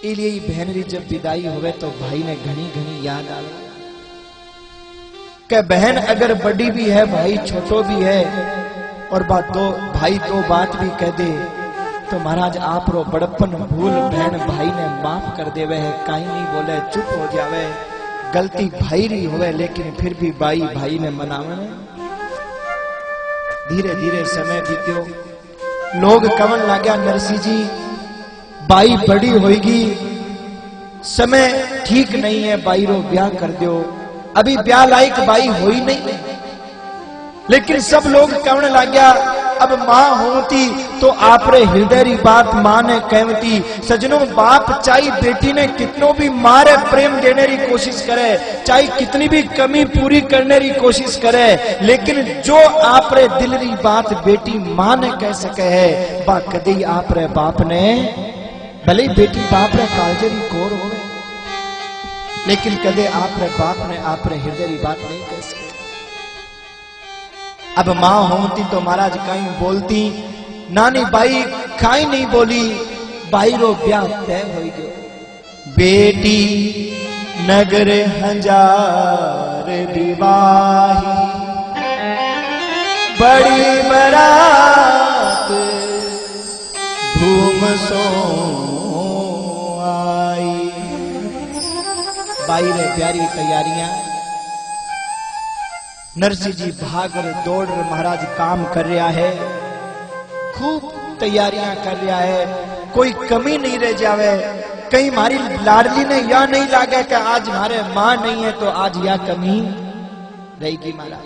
इलिए बहन री जब विदाई होवे तो भाई ने घनी घनी याद आवे कि बहन अगर बड़ी भी है भाई छोटो भी है और बात तो भाई तो बात भी कह दे तो महाराज आप रो बड़पन भूल बहन भाई ने माफ कर देवे है, कहीं नहीं बोले चुप हो जावे, गलती भाई री होवे लेकिन फिर भी भाई ने मनावे। धीरे धीरे समय बीत्यो, लोग कवन लाग्या नरसिंह जी बाई बड़ी होगी, समय ठीक नहीं है, बाई रो ब्याह कर दो। अभी ब्याह लायक बाई होई नहीं, लेकिन सब लोग कहने लग गया अब मां होती तो आपरे हृदय री बात मां ने कहती। सजनों बाप चाहे बेटी ने कितनो भी मारे प्रेम देने री कोशिश करे, चाहे कितनी भी कमी पूरी करने री कोशिश करे, लेकिन जो आपरे दिल री बात बेटी मां ने कह सके है बा कदी आपरे बाप ने, भले बेटी बाप रे कालजे री कोर हो, लेकिन कदे आपरे बाप ने आपरे हृदय री बात नहीं कह सके। अब मां होती तो महाराज कहीं बोलती, नानी बाई कहीं नहीं बोली, बाई रो ब्याह तय हो गयो। बेटी नगर हजार विवाही, बड़ी बरात धूम सो आई। बाई रे प्यारी तैयारियां, नरसिंह जी भाग दौड़ महाराज काम कर रहा है, खूब तैयारियां कर रहा है, कोई कमी नहीं रह जावे। कहीं हमारी लाडली ने या नहीं लागे कि आज हमारे मां नहीं है तो आज या कमी रहेगी। महाराज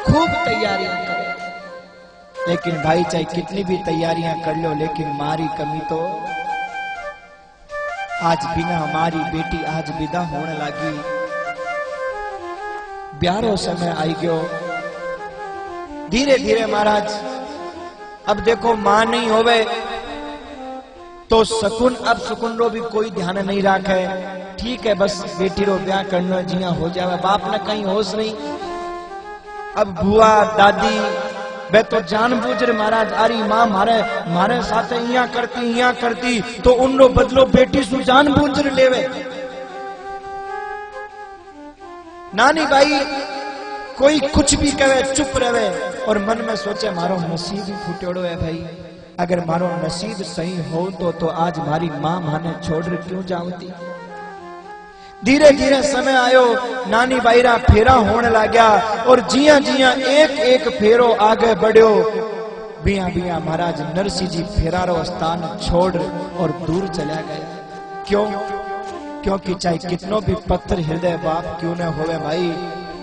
खूब तैयारियां करे, लेकिन भाई चाहे कितनी भी तैयारियां कर लो लेकिन हमारी कमी तो आज बिना हमारी बेटी आज विदा होने लगी। ब्यारो समय आई गयो, धीरे धीरे महाराज अब देखो मां नहीं होवे तो शकुन, अब शकुन रो भी कोई ध्यान नहीं रखे, ठीक है बस बेटी रो ब्याह करना जिया हो जावे, बाप ने कहीं होश नहीं। अब बुआ दादी वे तो जानबूझ महाराज आरी मां मारे साथ इया करती तो उनको बदलो बेटी सु जानबूझ लेवे। नानी भाई कोई कुछ भी कहे चुप रहे और मन में सोचे मारो नसीब ही फुटेड़ो है भाई, अगर मारो नसीब सही हो तो आज हमारी मां माने छोड़ क्यों जाऊती। धीरे धीरे समय आयो, नानी बाईरा फेरा होने लग्या और जिया जिया एक एक फेरो आगे बढ़्यो, बिया बिया महाराज नरसिंह जी फेरारो स्थान छोड़ और दूर चला गया। क्यों? क्योंकि चाहे कितनों भी पत्थर हृदय बाप क्यों न होवे भाई,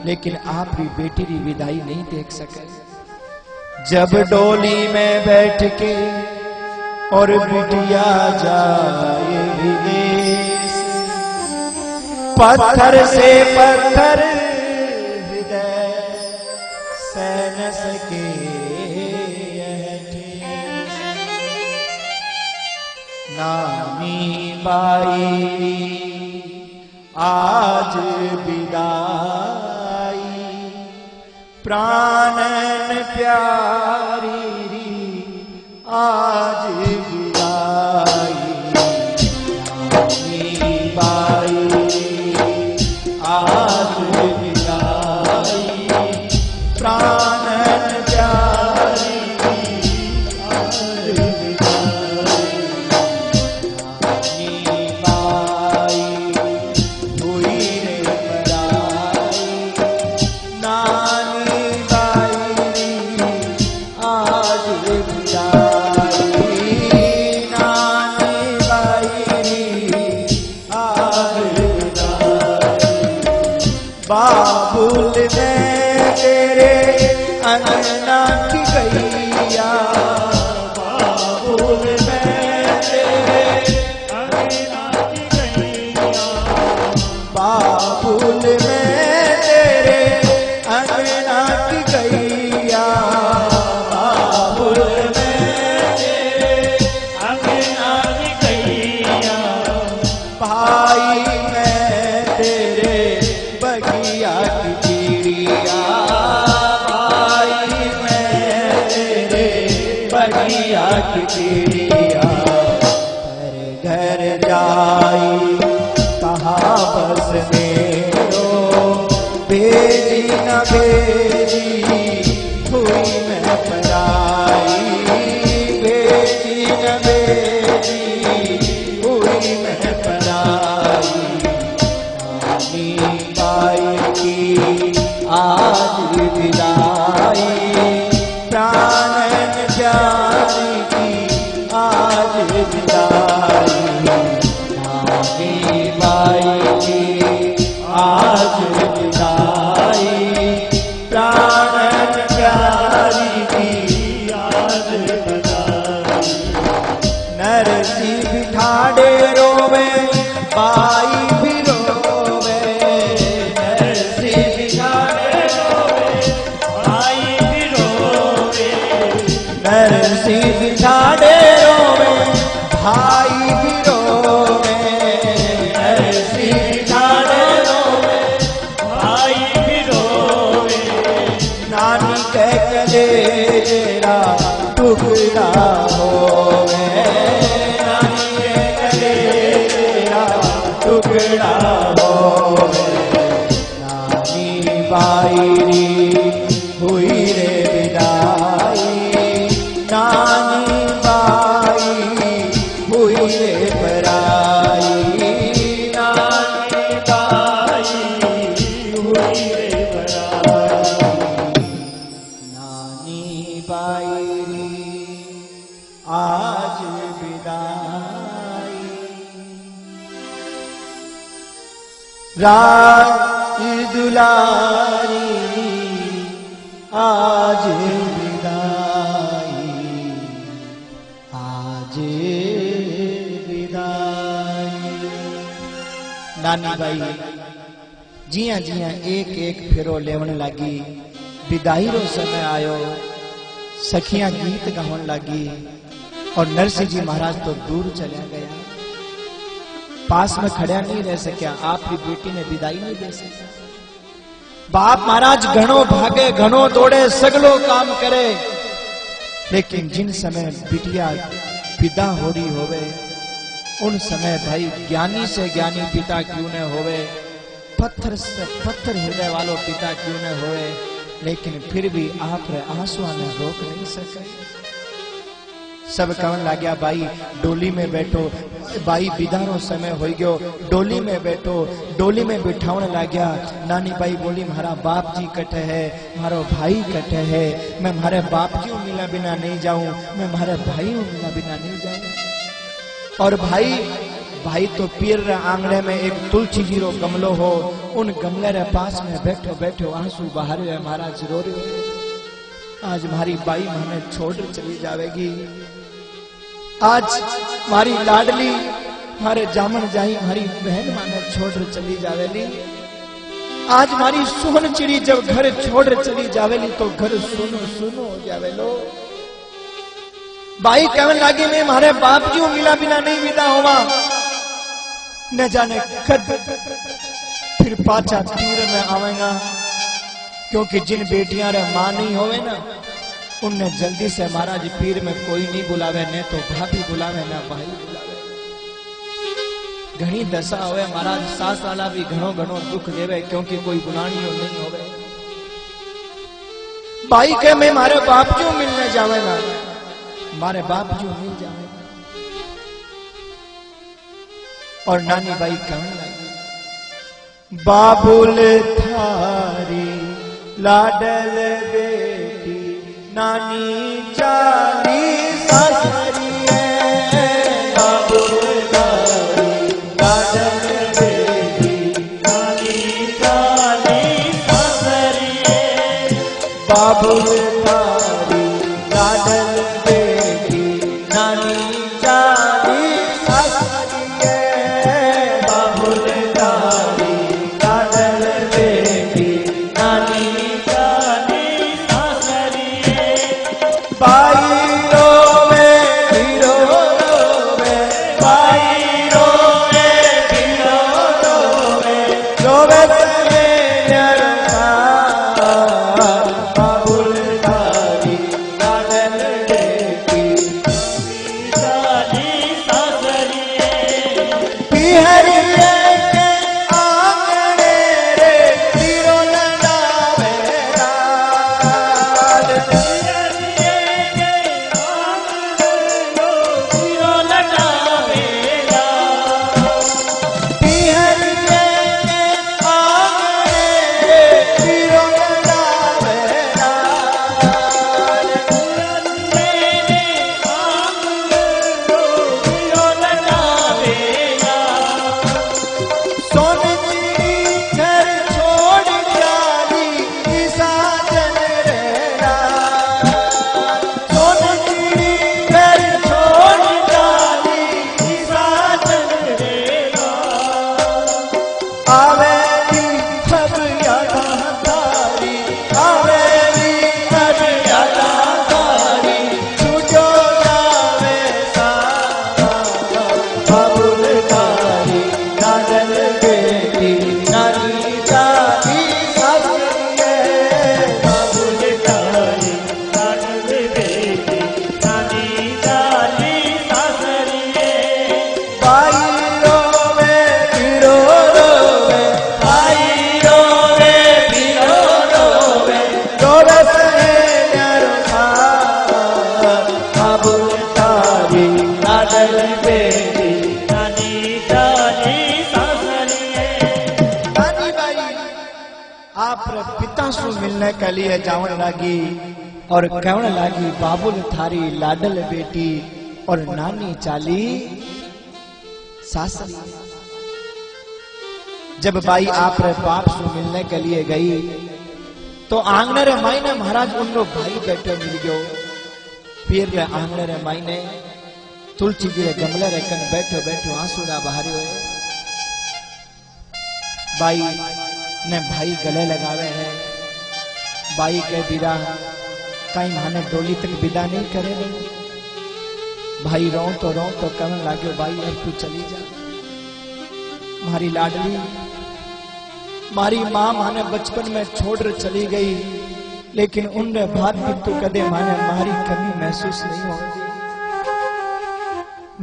लेकिन आप भी बेटी की विदाई नहीं देख सके। जब डोली में बैठ के और बिटिया जाए विदेश, पत्थर से पत्थर हृदय सह न सके नानी बाई आज विदाई, प्राणन प्यारी आज विदाई। नानी बाई आज विदाई, प्राणन प्यारी आज विदाई। नानी बाई हुई रे पराई, नानी बाई आज विदाई। नानी बाई आज विदाई। बाबुल में तेरे अंगना की गैया, बाबुल में तेरे अंगना की गैया, बाबुल में तेरे अंगना की गैया, बाबुल में तेरे अंगना की गैया। भाई मैं तेरे बगिया की चिड़िया, भाई मैं तेरे बगिया की चिड़िया। घर घर जा विदाई, नानी बाई की आज विदाई, प्राण प्यारी की आज विदाई। नरसी बिठाड़े रोवे बाई भी रोवे, नरसी बिठाड़े रोवे बाई भी रोवे, नरसी बिठाड़े रोवे भाई भी रोवे, नरसी बिठाड़े रोवे भाई भी रोवे। नानी कह कलेरा टुकड़ा होवे, नानी कह कलेरा टुकड़ा होवे। नानी बाई हुई रे विदाई, नानी बाई हुई रे पराई, नानी बाई हुई रे पराई। नानी बाई आज विदाई, राज दुलारी आज विदाई, आज विदाई। नानी बाई जिया जिया एक एक फेरो लेवन लगी, विदाई रो समय आयो, सखियां गीत गावन लगी और नरसिंह जी महाराज तो दूर चला गया, पास में खड़ा नहीं रह सका, आपकी बेटी ने विदाई नहीं दे सका। बाप महाराज घणो भागे घणो दौड़े सगलो काम करे, लेकिन जिन समय बिटिया पिता हो रही होवे उन समय भाई ज्ञानी से ज्ञानी पिता क्यों न होवे, पत्थर से पत्थर हृदय वालों पिता क्यों न होवे, लेकिन फिर भी आप आंसुओं में रोक नहीं सके। सब कहन लग गया भाई डोली में बैठो, भाई विदारो समय हो गयो, डोली में बैठो, डोली में बिठावन लग गया। नानी बाई बोली मारा बाप जी कटे है, मारो भाई कटे है, मैं मारे बाप जी मिला बिना नहीं जाऊं, मैं मारे भाई मिला बिना नहीं जाऊं। और भाई तो पीर आंगने में एक तुलसी जी रो गमलो हो, उन गमले रे पास में बैठो बैठो आंसू बहा रहे महाराज रो रहे हो। आज हमारी बाई माने छोड़ चली जावेगी, आज हमारी लाडली हमारे जामन जाई हमारी बहन माने छोड़ चली जावेली, आज हमारी सोहन चिड़ी जब घर छोड़ चली जावेली तो घर सुनो सुनो हो जावेलो। बाई कहने लगी मैं हमारे बाप जी मिला बिना नहीं विदा होवा, न जाने कद फिर पाचा तीर में आवेगा, क्योंकि जिन बेटियां रे मां नहीं होवे ना उनने जल्दी से महाराज पीर में कोई नहीं बुलावे, न तो भाभी बुलावे न भाई बुलावे। घनी दशा होवे महाराज सास वाला भी घणो घणो दुख देवे, क्योंकि कोई बुलानियो नहीं होवे। भाई के मैं मारे बाप जी मिलने जावेगा, मारे बाप जी मिल जावेगा। और नानी बाई कहने लगी बाबुल थारी लाडल बेटी नानी चाली सासरी है, बाबुल थारी लाडल बेटी नानी चाली सासरी है, बाबुल थारी लाडल बेटी नानी चाली सासरी है, बाबुल थारी लाडल बेटी नानी चाली सासरी है। बाई रोवे हीरो रोवे, बाई रोवे हीरो रोवे, रोवे सवेर बाबुल बेटी नानी चाली सासरिए। नानी बाई आप पिता से मिलने के लिए जावन लागी और कहने लागी बाबुल थारी लाडल बेटी और नानी चाली सासरी। जब बाई आप बाप से मिलने के लिए गई तो आंगने रे मायने महाराज उनको भाई बैठे मिल गयो। फिर रे आंगने रे मायने तुलसी जी रे गमले रे कन बैठो बैठो आंसूड़ा बहारियो है। बाई ने भाई गले लगावे है। बाई के बिरा कहीं माने डोली तक विदा नहीं करे। भाई रो तो कहने लाग्यो भाई अब तू चली जा। मारी लाडली मारी मां माने बचपन में छोड़ चली गई, लेकिन उनने बाद भी तू कदे माने मारी कमी महसूस नहीं होगी।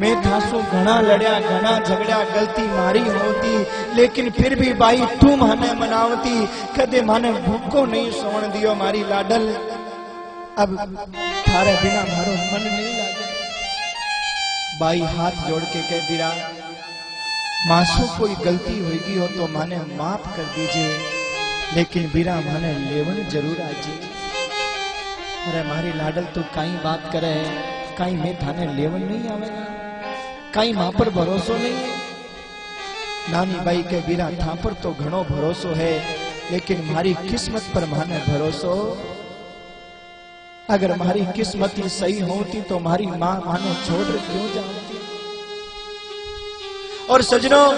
मैं थासू घना लड़या घना झगड़ा गलती मारी होती, लेकिन फिर भी बाई तू माने मनावती। कदे माने भूखो नहीं सोण दियो मारी लाडल। अब थारे बिना मारो मन नहीं लागे। बाई हाथ जोड़ के कह बिरा मासू कोई गलती होगी हो तो माने माफ कर दीजिए, लेकिन बिरा माने लेवन जरूर आजी। अरे मारी लाडल तू कई बात करे है, कई मैं थाने लेवन नहीं आवेगा, कई मां पर भरोसो नहीं है। नानी बाई के बिरा था पर तो घणो भरोसो है, लेकिन मारी किस्मत पर माने भरोसो। अगर मारी किस्मत ही सही होती तो मारी मां माने छोड़ क्यों जाती। और सजनों,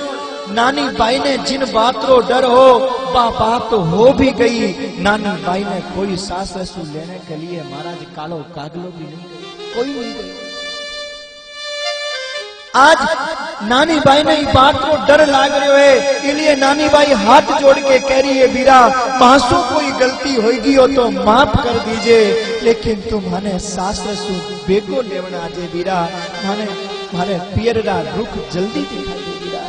नानी बाई ने जिन बात रो डर हो बात तो हो भी गई। नानी बाई ने कोई सास ससुर लेने के लिए महाराज कालो कागलो भी नहीं गई, कोई नहीं गई। आज नानी बाई ने बात को डर लाग रहे है, इसलिए नानी बाई हाथ जोड़ के कह रही है बीरा मासू कोई गलती होगी हो तो माफ कर दीजिए, लेकिन तुम्हारे सास ससुर बेगो लेवन आजे बीरा। माने पियरा रुख जल्दी दिखाई दे बीरा।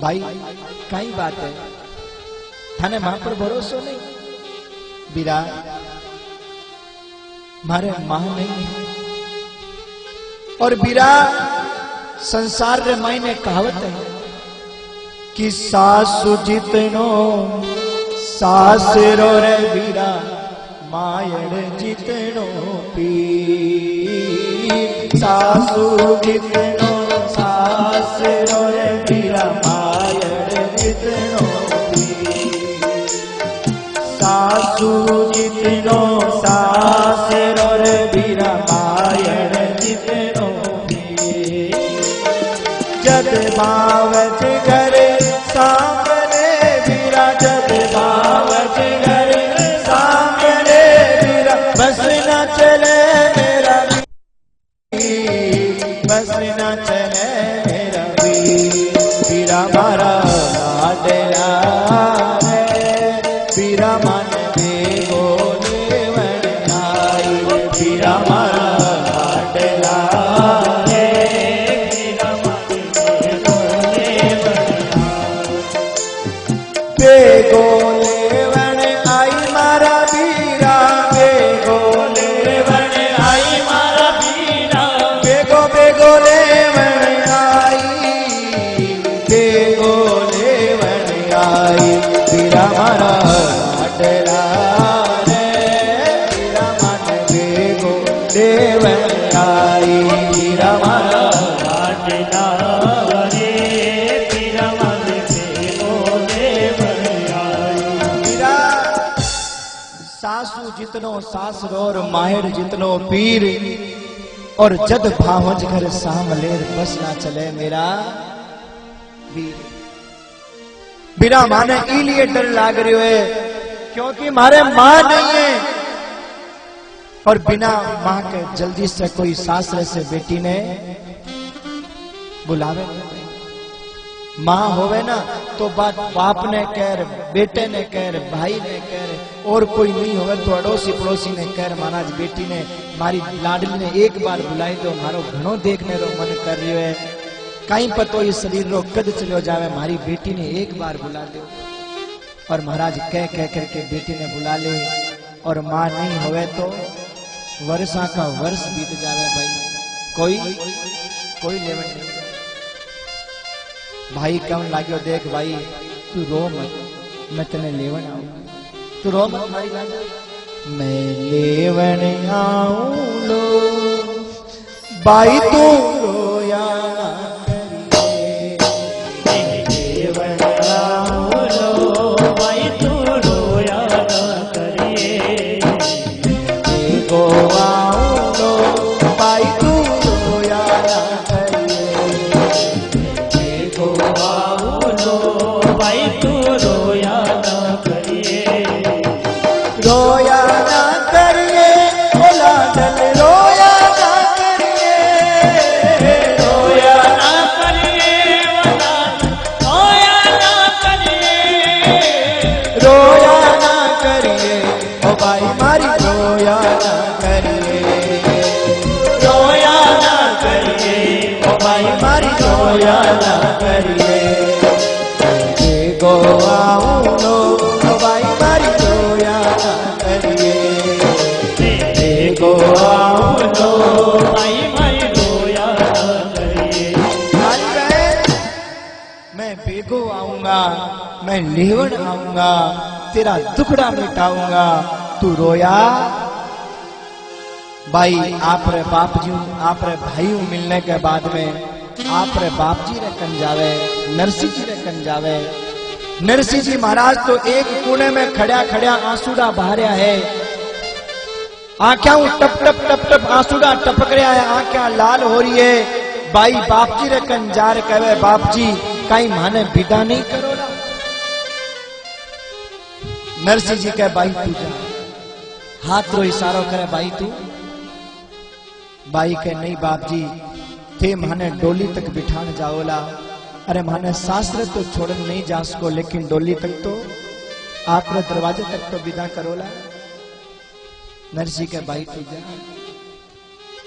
भाई कई बात है थाने मां पर भरोसो नहीं बीरा। मारे मां नहीं है और बीरा संसार रे मायने कहावत है कि सासु जितनो सासरो रे बीरा मायड़ जितनो पीर। सासु जितनो सासरो रे बीरा मायड़ जितनो पीर। सासु जितनो सासरो रे बीरा मायड़ जितनो पीर। जद बावच घर सामने बीरा, जद बावच घर सामने बीरा, बस न चले मेरा वीर, बस न चले मेरा वीर। बीरा मारा लाडला है, बीरा मन बेगो लेवन आई। बीरा मारा लाडला है, बीरा मन बेगो लेवन आई। बेगो लेवन आई मारा बीरा, बेगो लेवन आई मारा बीरा। बेगो बेगो लेवन आई, बेगो लेवन आई। बीरा मारा लाडला है, बीरा मन बेगो लेवन आई। बीरा मारा लाडला है, बीरा मन बेगो लेवन आई। बीरा सासू जितनो सासरो और माहिर जितनो पीर, और जद भावज घर सामलेर बस ना चले मेरा वीर। बिना माने इलिए डर लाग रही है क्योंकि मारे मां नहीं है, और बिना मां के जल्दी से कोई सासरे से बेटी ने बुलावे नहीं। मां होवे ना तो बाप ने कह, बेटे ने कह, भाई ने कह, और कोई नहीं होवे तो अड़ोसी पड़ोसी ने कह महाराज बेटी ने मारी लाडली ने एक बार बुलाई दो, मारो घणो देखने रो मन कर रही है। कहीं पतो ये शरीर रो कद चलो जावे, मारी बेटी ने एक बार बुला दो। और महाराज कह कह करके बेटी ने बुला ले, और मां नहीं होवे तो वर्षा का वर्ष बीत जावे भाई। कोई कोई लेवन नहीं। भाई कम लाग्यो, देख भाई तू रो मत, मैं तने लेवन आऊं, तू रो मत भाई लाजा, मैं लेवन आऊं लो भाई तू रोया ना करिए, लेवन आऊं लो भाई तू रोया ना करिए, देखो आऊं लो भाई तू रोया ना करिए, देखो आऊं लो भाई तू रोया ना करिए, रोया ना करिए बोला डल रोया ना करिए, रोया ना करिए वना रोया ना करिए, रोया ना करिए ओ भाई मारी रोया ना करिए, रोया ना करिए ओ भाई मारी रोया ना करिए, देखो आऊं लो ओ भाई मारी रोया ना करिए, देखो आऊं लो भाई भाई रोया ना करिए, मारी बहन मैं बेगो आऊंगा, मैं लेवन आऊंगा, तेरा दुखड़ा मिटाऊंगा, तू रोया। भाई आप रे बाप जी आप रे भाई मिलने के बाद में आप रे बाप जी रे कन जावे, नरसिंह जी रे कन जावे। नरसिंह जी महाराज तो एक कोने में खड़ा खड़ा आंसूड़ा बहारिया है, आंखें टप टप टप टप आंसूड़ा टपक रहा है, आंखें लाल हो रही है। भाई बाप जी रे कन जार कहे बाप जी कहीं माने विदा नहीं करो ना। नरसिंह जी कहे भाई तू जा, हाथ रो इशारो करे भाई तू। भाई के नहीं बाप जी थे माने डोली तक बिठान जाओला, अरे माने सासरे तो छोड़न नहीं जा सको, लेकिन डोली तक तो आपरे दरवाजे तक तो विदा करोला। नरसिंह के भाई तू जा।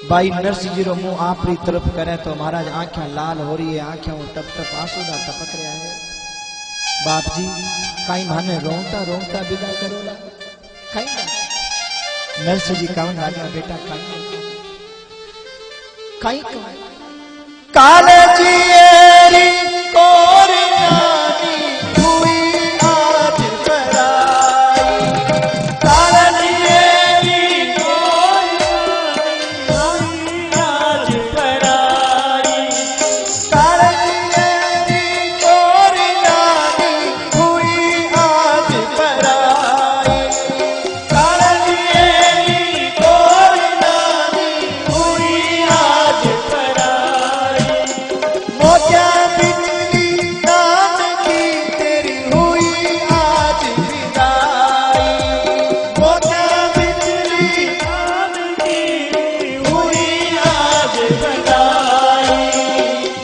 भाई नरसिंह जी रो मुंह आपरी तरफ करे तो महाराज आंखें लाल हो रही है, आंखें टप टप आंसू दा टपक रहा है। बाप जी कहीं माने रोता रोता विदा करोला, कहीं ना। नरसिंह जी कहन लगा बेटा कहीं काले जी एरी कोर नानी हुई आज पराई, काले जी एरी कोर नानी आज पराई, काले जी एरी कोर नानी हुई आज पराई, काले जी एरी कोर नानी हुई आज पराई, मोतिया बिजली नाम की तेरी हुई आज विदाई, मोतिया बिजली नाम की हुई आज विदाई,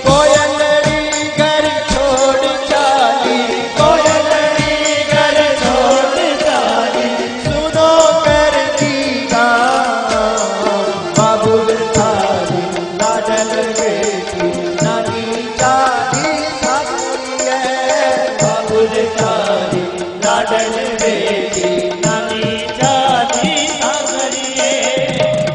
कोयलड़ी घर छोड़ चाली, कोयलड़ी घर छोड़ चाली, सुनो कर दीदा बाबू थारी लाडल बेटी नानी चाली सासुरी है, बाबू तारी लाडल बेटी नानी जाती सासरिए,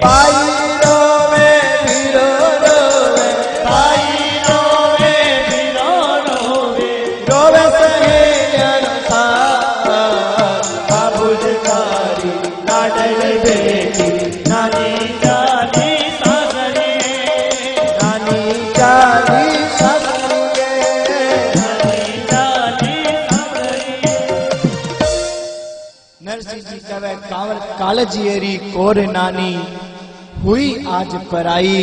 भाई रोवे फिरो रोवे, भाई रोवे फिरो रोवे, रोवे सहेलियन साथ, बाबू तारी लाडल बेटी नानी जाती सासरिए, नानी चाली सासुरी है। नानी जाती सासरिए, नरसिंह जी कहे कांवर कालजी एरी कोर नानी हुई आज पराई,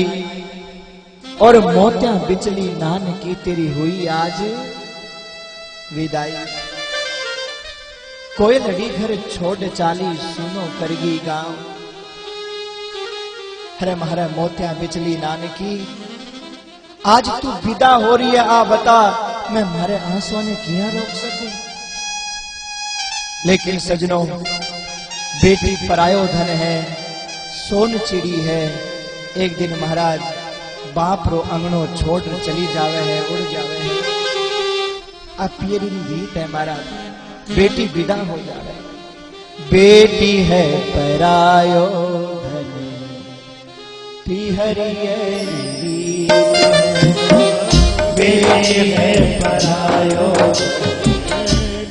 और मोतिया बिचली नान की तेरी हुई आज विदाई। कोयलड़ी घर छोड़ चाली सुनो करगी गांव, हरे महारे मोतिया बिचली नान की आज तू विदा हो रही है, आ बता मैं मारे आंसुओं ने किया रोक सकूं। लेकिन सजनों बेटी परायो धन है, सोन चिड़ी है। एक दिन महाराज बाप रो अंगनो छोड़ चली जावे है, उड़ जावे है। अब पियरी रीत है महाराज, बेटी विदा हो जावे, बेटी है परायो धन पिहरियरी बेटी है परायो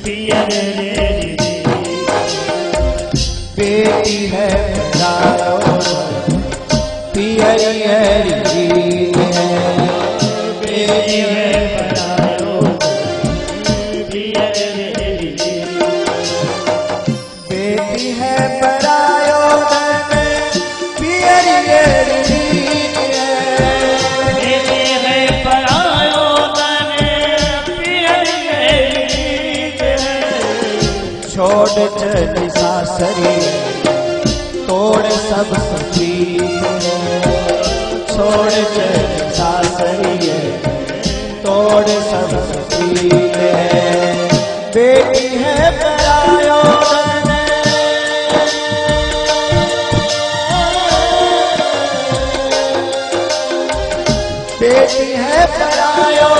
पियर रे बेटी है परायो पिहरियरी बेटी है परायो पियर रे बेटी है परायो पिहरियरी छोड़ चली सासरी तोड़ सब सखी छोड़ चली सासरी तोड़ सब सखी बेटी है परायो बेटी है परायो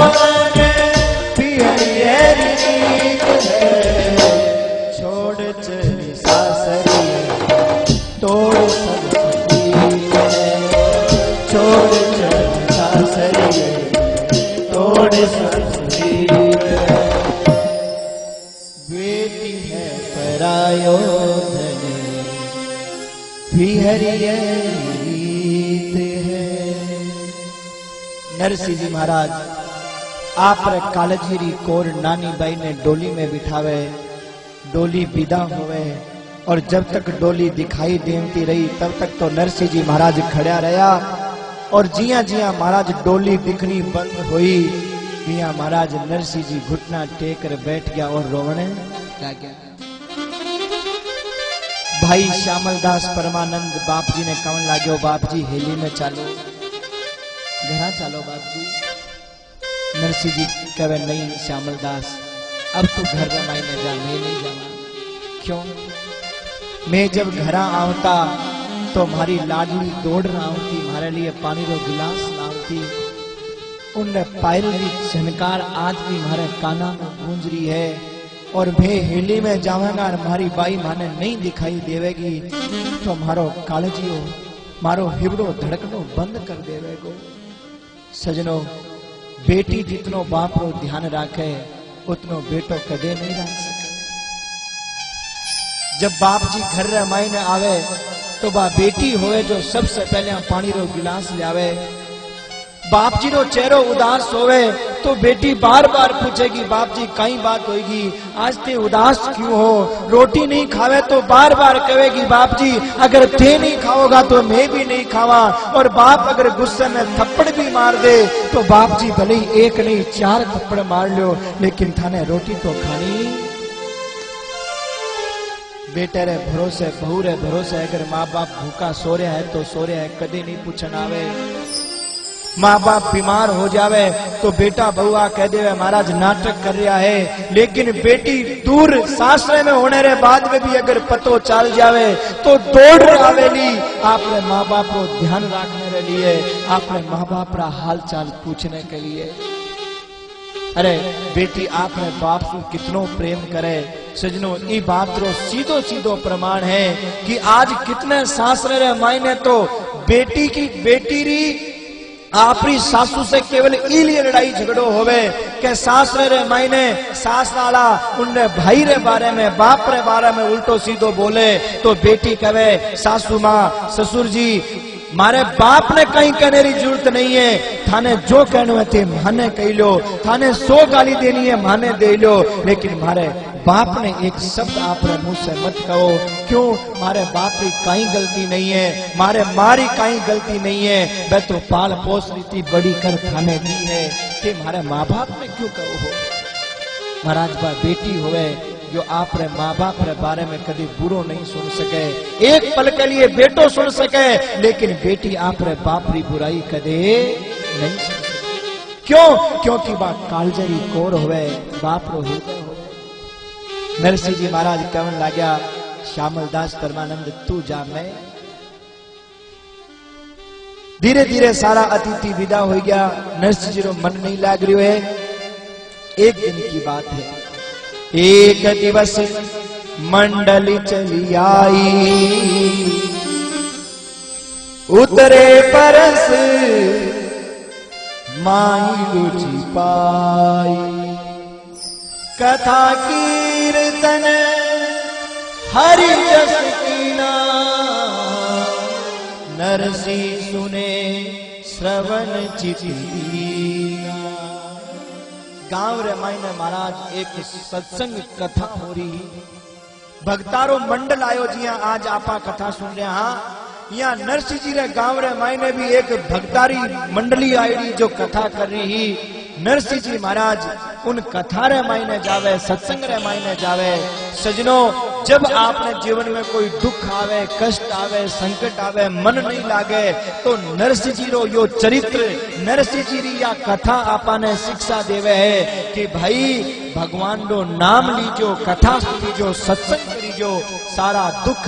पिहरियरी तोड़ सब छोड़ सासरी तोड़ सब बेटी है परायो पिहरियरी है। नरसिंह जी महाराज आप कालजीरी कोर नानी बाई ने डोली में बिठावे, डोली विदा होवे और जब तक डोली दिखाई देती रही तब तक तो नरसिंह जी महाराज खड़ा रहा और जिया जिया महाराज डोली दिखनी बंद हुई जिया महाराज नरसिंह जी घुटना टेक कर बैठ गया और रोवने लग गया। भाई श्यामलदास परमानंद बाप जी ने कहन लाग्यो बाप जी हेली में चालो घरा चालो बाप जी। नरसिंह जी कहे नहीं श्यामलदास अब तू घर में मायने जा, मैं नहीं जाऊंगा। क्यों? मैं जब घर आवता तो हमारी लाडली दौड़ रहा होती हमारे लिए पानी रो गिलास लाती, उन पायल की झनकार आज भी हमारे काना में गूंज रही है और मैं हेली में जाऊंगा और हमारी बाई माने नहीं दिखाई देवेगी तो मारो कालजियो मारो हिबड़ो धड़कनो बंद कर देवेगो। सजनो बेटी जितनो बाप रो ध्यान राखे उतनो बेटो कदे नहीं रख सके। जब बाप जी घर रे मायने आवे तो बा बेटी होवे जो सबसे पहले पानी रो गिलास लावे। बाप जी रो चेहरो उदास होवे तो बेटी बार बार पूछेगी बाप जी कई बात होगी आज ते उदास क्यों हो। रोटी नहीं खावे तो बार बार कहेगी बाप जी अगर थे नहीं खाओगा तो मैं भी नहीं खावा। और बाप अगर गुस्से में थप्पड़ भी मार दे तो बाप जी भले ही एक नहीं 4 थप्पड़ मार लो लेकिन थाने रोटी तो खानी। बेटे रे भरोसे बहू रे भरोसे अगर माँ बाप भूखा सो रहा है तो सो रहा है कदे नहीं पूछन आवे। माँ बाप बीमार हो जावे तो बेटा बहुआ कह दे महाराज नाटक कर रहा है, लेकिन बेटी दूर सासरे में होने रे बाद में भी अगर पतो चल जावे तो दौड़ आवेली आपने माँ बाप को ध्यान रखने के लिए, आपने माँ बाप का हाल चाल पूछने के लिए। अरे बेटी आपने बाप को कितनो प्रेम करे। सजनो ई बात रो सीधो सीधो प्रमाण है कि आज कितने सासरे रे मायने तो बेटी की बेटी री आपरी सासू से केवल इलिए लड़ाई झगड़ो होवे के सासरे रे मायने सास वाला उनने भाई रे बारे में बाप रे बारे में उल्टो सीधो बोले तो बेटी कहे सासू माँ ससुर जी मारे बाप ने कहीं कहने की जरूरत नहीं है, थाने जो कहने थे माने कह लो, थाने 100 गाली देनी है माने दे लो, लेकिन मारे बाप ने एक शब्द आप मुंह से मत कहो। क्यों? मारे बाप की कहीं गलती नहीं है, मारे मारी कहीं गलती नहीं है, मैं तो पाल पोस रीति बड़ी कर थाने दी है कि मारे माँ बाप ने क्यों कहो हो। महाराज बा बेटी होवे जो आप रे माँ बाप रे बारे में कभी बुरो नहीं सुन सके, एक पल के लिए बेटो सुन सके, लेकिन बेटी आप रे बाप री बुराई कदे नहीं सुन सके। क्यों? क्योंकि बा कालजरी कोर होवे बाप रो हृदय होवे। नरसिंह जी महाराज कहन लाग्या श्यामलदास परमानंद तू जा, मैं धीरे धीरे सारा अतिथि विदा हो गया। नरसिंह जी रो मन नहीं लाग रही है। एक दिन की बात है, एक दिवस मंडली चली आई, उतरे परस माई रुचि पाई, कथा कीर्तन हरि जस कीना, नरसी सुने श्रवण चितीना। गांव रामायण में महाराज एक सत्संग कथा हो रही, भक्तारो मंडल आयो जी आज आपा कथा सुन रहे। हाँ यहाँ नरसिंह जी रे गांव रे मायने भी एक भक्तारी मंडली आई जो कथा कर रही। नरसिंह जी महाराज उन कथा रे मायने जावे, सत्संग रे मायने जावे। सजनों, जब आपने जीवन में कोई दुख आवे, कष्ट आवे, संकट आवे, मन नहीं लागे, तो नरसिंह जी रो यो चरित्र, नरसिंह जी री या कथा आपने शिक्षा देवे है कि भाई भगवान रो नाम लीजो, कथा सुनीजो, सत्संग करीजो, सारा दुख